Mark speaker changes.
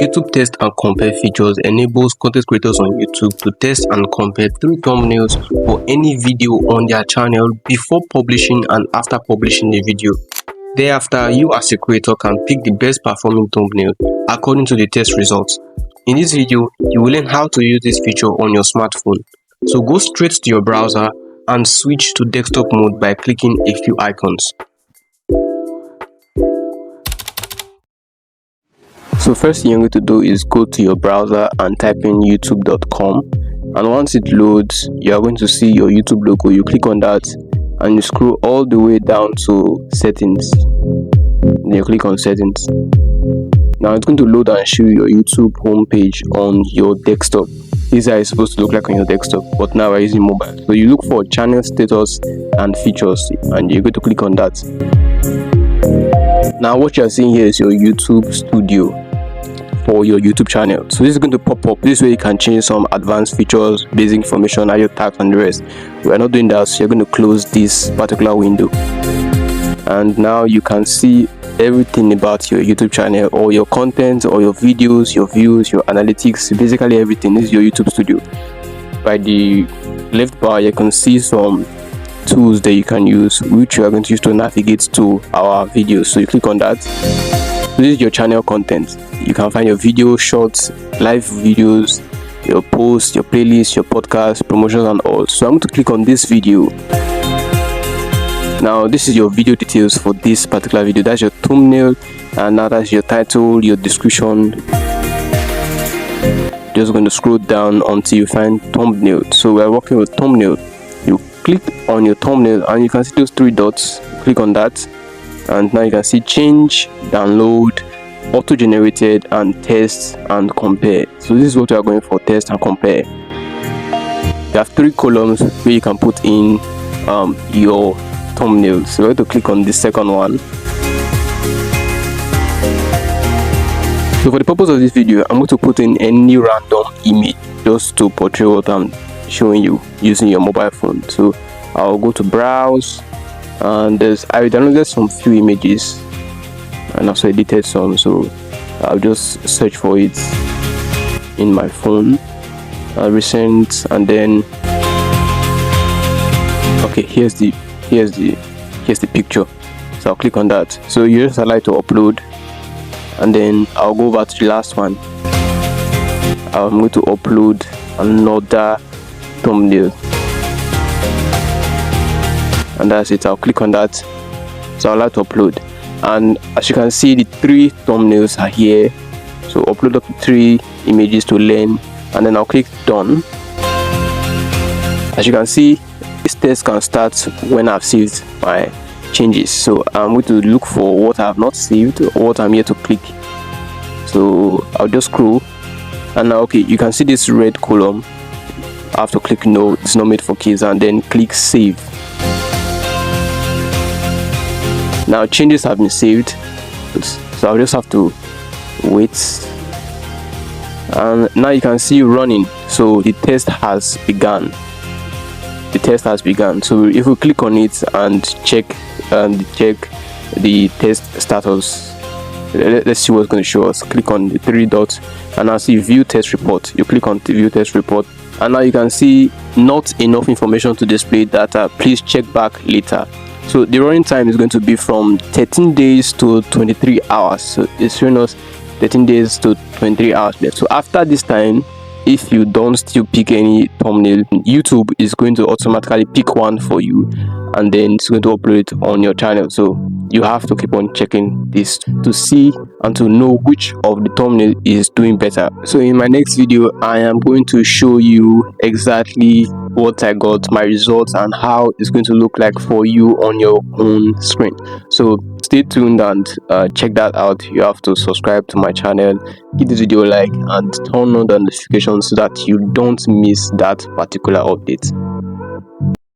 Speaker 1: YouTube test and compare features enables content creators on YouTube to test and compare 3 thumbnails for any video on their channel before publishing and after publishing the video. Thereafter, you as a creator can pick the best performing thumbnail according to the test results. In this video, you will learn how to use this feature on your smartphone. So go straight to your browser and switch to desktop mode by clicking a few icons. So first thing you're going to do is go to your browser and type in youtube.com, and once it loads, you are going to see your YouTube logo. You click on that and you scroll all the way down to settings. Then you click on settings. Now it's going to load and show you your YouTube homepage on your desktop. This is how it's supposed to look like on your desktop, but now we're using mobile. So you look for channel status and features, and you're going to click on that. Now what you're seeing here is your YouTube studio for your YouTube channel. So this is going to pop up. This way you can change some advanced features, basic information, audio tags and the rest. We are not doing that, so you're going to close this particular window. And now you can see everything about your YouTube channel, all your content, all your videos, your views, your analytics, basically everything. This is your YouTube studio. By the left bar, you can see some tools that you can use, which you are going to use to navigate to our videos. So you click on that. So this is your channel content. You can find your video, shorts, live videos, your posts, your playlists, your podcast, promotions and all. So I'm going to click on this video. Now this is your video details for this particular video. That's your thumbnail, and now that's your title, your description. Just going to scroll down until you find thumbnail. So we're working with thumbnail. You click on your thumbnail and you can see those 3 dots. Click on that, and now you can see change, download, auto-generated, and test and compare. So this is what we are going for: test and compare. You have 3 columns where you can put in your thumbnail. So we're going to click on the second one. So for the purpose of this video, I'm going to put in any random image just to portray what I'm showing you using your mobile phone. So I'll go to browse, and I downloaded some few images and also edited some, so I'll just search for it in my phone, recent, and then okay, here's the picture. So I'll click on that. So you just like to upload, and then I'll go over to the last one. I'm going to upload another thumbnail, and that's it. I'll click on that. So I'll like to upload, and as you can see, the 3 thumbnails are here. So upload up to 3 images to learn, and then I'll click done. As you can see, this test can start when I've saved my changes. So I'm going to look for what I have not saved or what I'm here to click. So I'll just scroll, and now okay, you can see this red column. I have to click no, it's not made for kids, and then click save. Now changes have been saved, so I'll just have to wait, and now you can see running. So the test has begun. So if we click on it and check the test status, let's see what's going to show us. Click on the 3 dots and now see view test report. You click on the view test report, and now you can see not enough information to display data, please check back later. So the running time is going to be from 13 days to 23 hours. So it's showing us 13 days to 23 hours left. So after this time, if you don't still pick any thumbnail, YouTube is going to automatically pick one for you, and then it's going to upload it on your channel. So you have to keep on checking this to see and to know which of the thumbnail is doing better. So in my next video, I am going to show you exactly what I got, my results, and how it's going to look like for you on your own screen. So stay tuned and check that out. You have to subscribe to my channel, give this video a like, and turn on the notifications so that you don't miss that particular update.